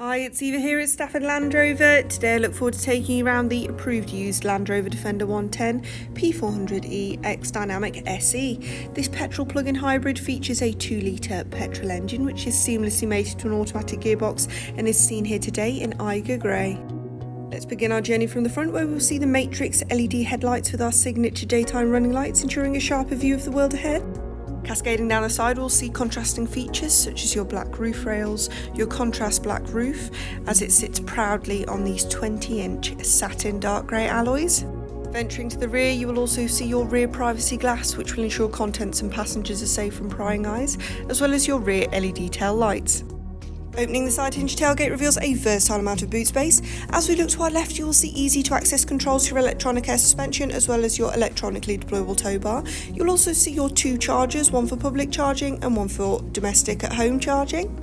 Hi, it's Eva here at Stafford Land Rover. Today I look forward to taking you around the approved used Land Rover Defender 110 P400e X-Dynamic SE. This petrol plug-in hybrid features a 2-litre petrol engine which is seamlessly mated to an automatic gearbox and is seen here today in Eiger Grey. Let's begin our journey from the front, where we'll see the Matrix LED headlights with our signature daytime running lights, ensuring a sharper view of the world ahead. Cascading down the side, we'll see contrasting features such as your black roof rails, your contrast black roof as it sits proudly on these 20-inch satin dark grey alloys. Venturing to the rear, you will also see your rear privacy glass, which will ensure contents and passengers are safe from prying eyes, as well as your rear LED tail lights. Opening the side hinge tailgate reveals a versatile amount of boot space. As we look to our left, you will see easy to access controls for your electronic air suspension as well as your electronically deployable tow bar. You'll also see your 2 chargers, one for public charging and one for domestic at home charging.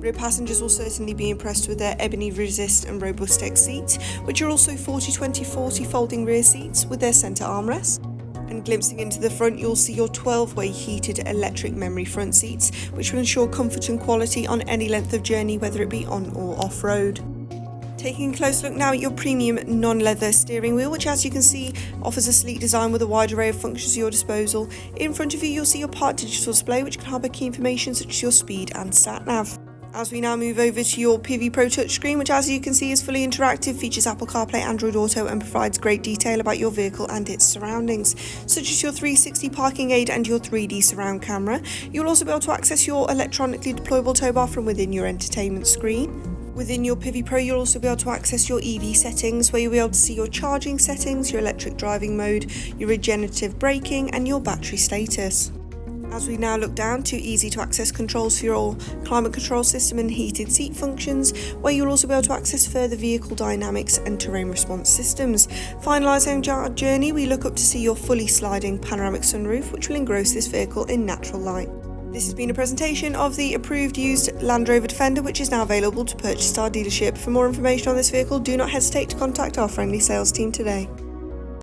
Rear passengers will certainly be impressed with their ebony resist and robust X seats, which are also 40-20-40 folding rear seats with their centre armrest. And glimpsing into the front, you'll see your 12-way heated electric memory front seats, which will ensure comfort and quality on any length of journey, whether it be on or off-road. Taking a close look now at your premium non-leather steering wheel, which as you can see offers a sleek design with a wide array of functions at your disposal. In front of you, you'll see your part digital display, which can harbour key information such as your speed and sat-nav. As we now move over to your P400e Pro touchscreen, which as you can see is fully interactive, features Apple CarPlay, Android Auto and provides great detail about your vehicle and its surroundings, such as your 360 parking aid and your 3D surround camera. You'll also be able to access your electronically deployable tow bar from within your entertainment screen. Within your P400e Pro, you'll also be able to access your EV settings, where you'll be able to see your charging settings, your electric driving mode, your regenerative braking and your battery status. As we now look down to easy to access controls for your climate control system and heated seat functions, where you'll also be able to access further vehicle dynamics and terrain response systems. Finalising our journey, we look up to see your fully sliding panoramic sunroof, which will engross this vehicle in natural light. This has been a presentation of the approved used Land Rover Defender, which is now available to purchase at our dealership. For more information on this vehicle, do not hesitate to contact our friendly sales team today.